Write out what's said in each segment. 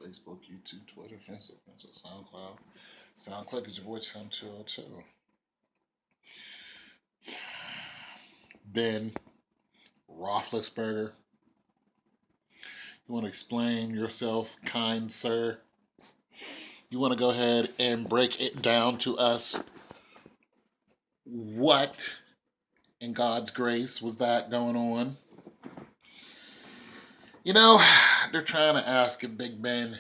Facebook, YouTube, Twitter, Facebook, SoundCloud. SoundCloud is your boy Chum Chill Chill. Ben Roethlisberger. You want to explain yourself, kind sir? You want to go ahead and break it down to us? What in God's grace was that going on? You know, they're trying to ask if Big Ben,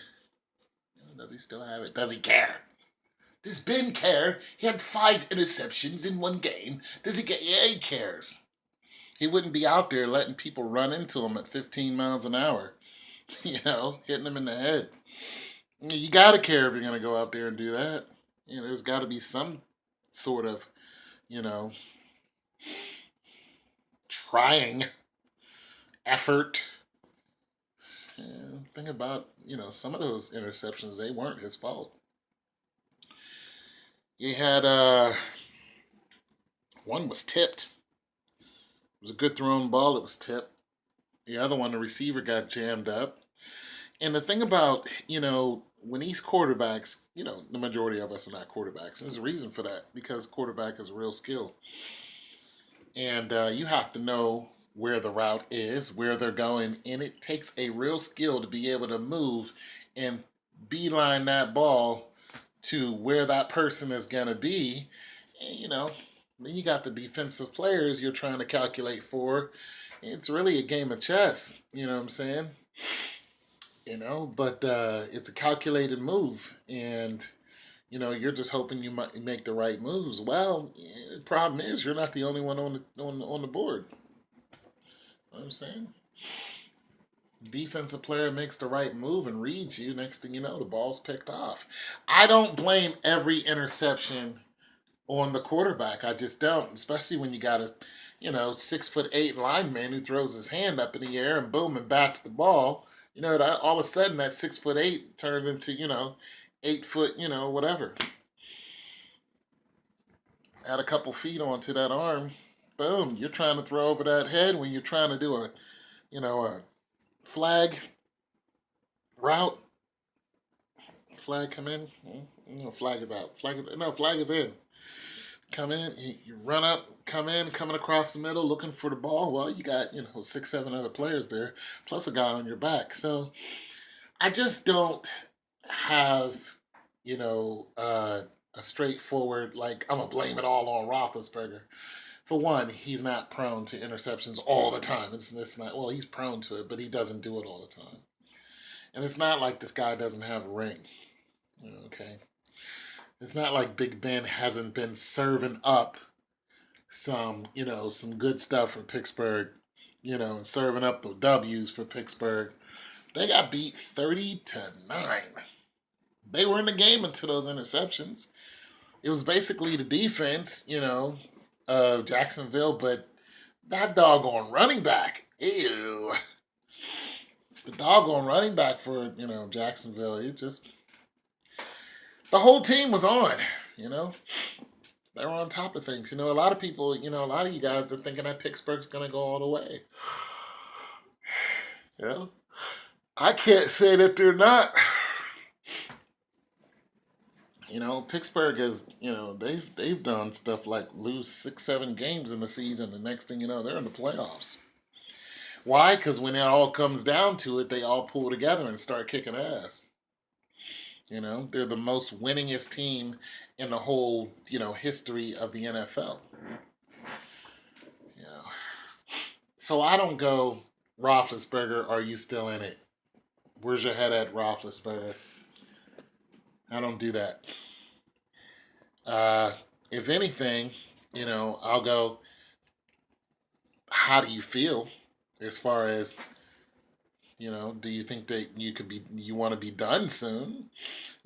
does he still have it? Does he care? Does Ben care? He had 5 interceptions in one game. Does he care? Yeah, he cares. He wouldn't be out there letting people run into him at 15 miles an hour, hitting them in the head. You got to care if you're going to go out there and do that. There's got to be some sort of, you know, trying effort. Think about, some of those interceptions, they weren't his fault. He had, one was tipped. It was a good thrown ball, it was tipped. The other one, the receiver got jammed up. And the thing about, when these quarterbacks, the majority of us are not quarterbacks. There's a reason for that, because quarterback is a real skill. And you have to know where the route is, where they're going, and it takes a real skill to be able to move and beeline that ball to where that person is going to be. And, then you got the defensive players you're trying to calculate for. It's really a game of chess, you know what I'm saying? But it's a calculated move, and you're just hoping you might make the right moves. Well, the problem is you're not the only one on the board. You know what I'm saying? Defensive player makes the right move and reads you. Next thing you know, the ball's picked off. I don't blame every interception on the quarterback. I just don't, especially when you got a 6'8" lineman who throws his hand up in the air and boom and bats the ball. All of a sudden that 6'8" turns into 8 foot, whatever. Add a couple feet onto that arm, boom, you're trying to throw over that head when you're trying to do a flag route. Flag come in. No, flag is out. Flag is in. Come in, you run up, coming across the middle, looking for the ball. Well, you got 6, 7 other players there, plus a guy on your back. So I just don't have a straightforward, like, I'm gonna blame it all on Roethlisberger. For one, he's not prone to interceptions all the time. It's not, well, he's prone to it, but he doesn't do it all the time. And it's not like this guy doesn't have a ring. Okay. It's not like Big Ben hasn't been serving up some good stuff for Pittsburgh, and serving up the W's for Pittsburgh. They got beat 30-9. They were in the game until those interceptions. It was basically the defense, of Jacksonville, but that doggone running back, ew. The doggone running back for, Jacksonville, the whole team was on, They were on top of things. A lot of people, a lot of you guys are thinking that Pittsburgh's going to go all the way. I can't say that they're not. Pittsburgh has, they've done stuff like lose 6, 7 games in the season. The next thing you know, they're in the playoffs. Why? Because when it all comes down to it, they all pull together and start kicking ass. They're the most winningest team in the whole, history of the NFL. So I don't go, Roethlisberger, are you still in it? Where's your head at, Roethlisberger? I don't do that. If anything, I'll go, how do you feel as far as, do you think that you want to be done soon?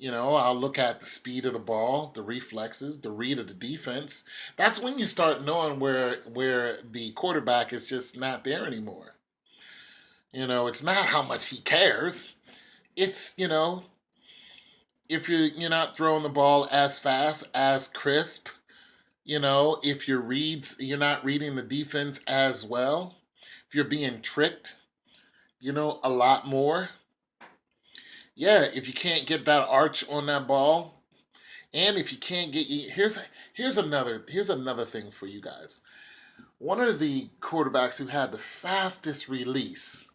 I'll look at the speed of the ball, the reflexes, the read of the defense. That's when you start knowing where the quarterback is just not there anymore. It's not how much he cares. It's, if you're not throwing the ball as fast, as crisp, if you're not reading the defense as well, if you're being tricked, a lot more, Yeah, if you can't get that arch on that ball, and if you can't get here's another thing for you guys. One of the quarterbacks who had the fastest release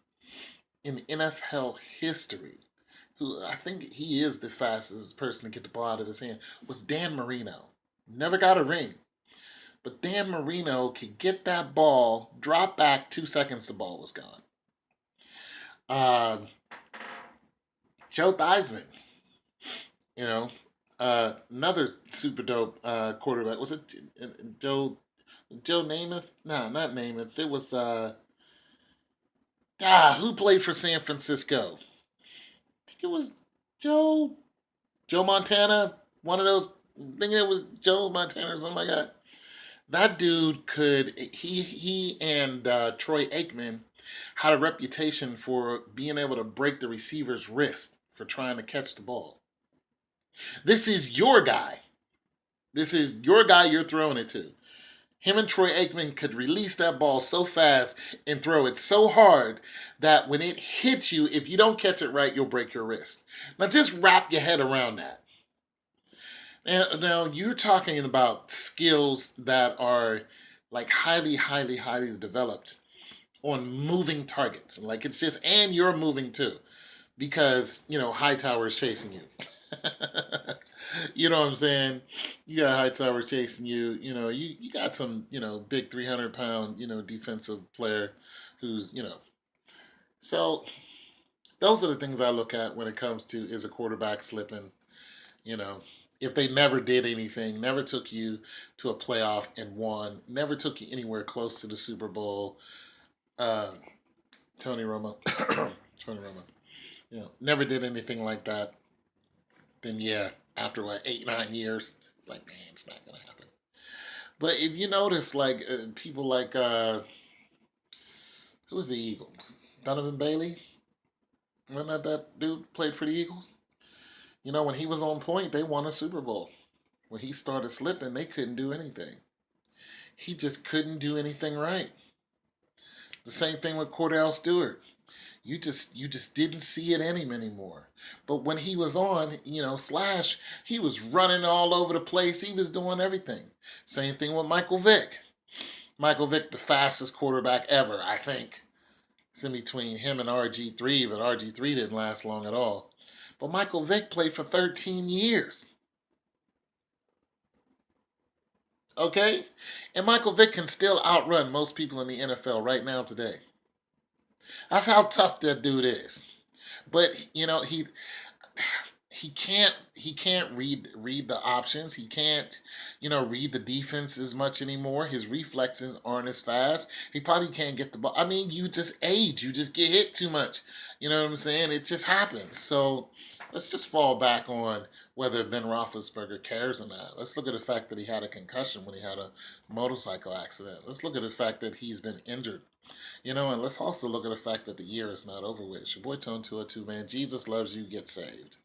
in NFL history, who I think he is the fastest person to get the ball out of his hand, was Dan Marino. Never got a ring, but Dan Marino could get that ball, drop back 2 seconds, the ball was gone. Uh, Joe Theismann, you know, another super dope quarterback. Was it Joe Namath? No, not Namath. It was who played for San Francisco? I think it was Joe Joe Montana. One of those. I think it was Joe Montana or something like that. That dude could. He and Troy Aikman had a reputation for being able to break the receiver's wrist for trying to catch the ball. This is your guy. This is your guy you're throwing it to. Him and Troy Aikman could release that ball so fast and throw it so hard that when it hits you, if you don't catch it right, you'll break your wrist. Now just wrap your head around that. Now you're talking about skills that are like highly, highly, highly developed on moving targets. Like it's just, and you're moving too, because Hightower is chasing you. You know what I'm saying? You got Hightower chasing you. You got some big 300-pound defensive player who's So those are the things I look at when it comes to, is a quarterback slipping. You know, if they never did anything, never took you to a playoff and won, never took you anywhere close to the Super Bowl. Uh, Tony Romo, Tony Romo, never did anything like that. Then yeah, after what 8-9 years, it's like, man, it's not gonna happen. But if you notice, like people like who was the Eagles? Donovan Bailey, wasn't that dude played for the Eagles? When he was on point, they won a Super Bowl. When he started slipping, they couldn't do anything. He just couldn't do anything right. The same thing with Cordell Stewart. You just didn't see it in him anymore. But when he was on, Slash, he was running all over the place. He was doing everything. Same thing with Michael Vick. Michael Vick, the fastest quarterback ever, I think. It's in between him and RG3, but RG3 didn't last long at all. But Michael Vick played for 13 years. Okay? And Michael Vick can still outrun most people in the NFL right now today. That's how tough that dude is. But he can't read the options. He can't read the defense as much anymore. His reflexes aren't as fast. He probably can't get the ball. I mean, you just age. You just get hit too much. You know what I'm saying? It just happens. So let's just fall back on whether Ben Roethlisberger cares or not. Let's look at the fact that he had a concussion when he had a motorcycle accident. Let's look at the fact that he's been injured. And let's also look at the fact that the year is not over with. It's your boy Tone 202, man. Jesus loves you. Get saved.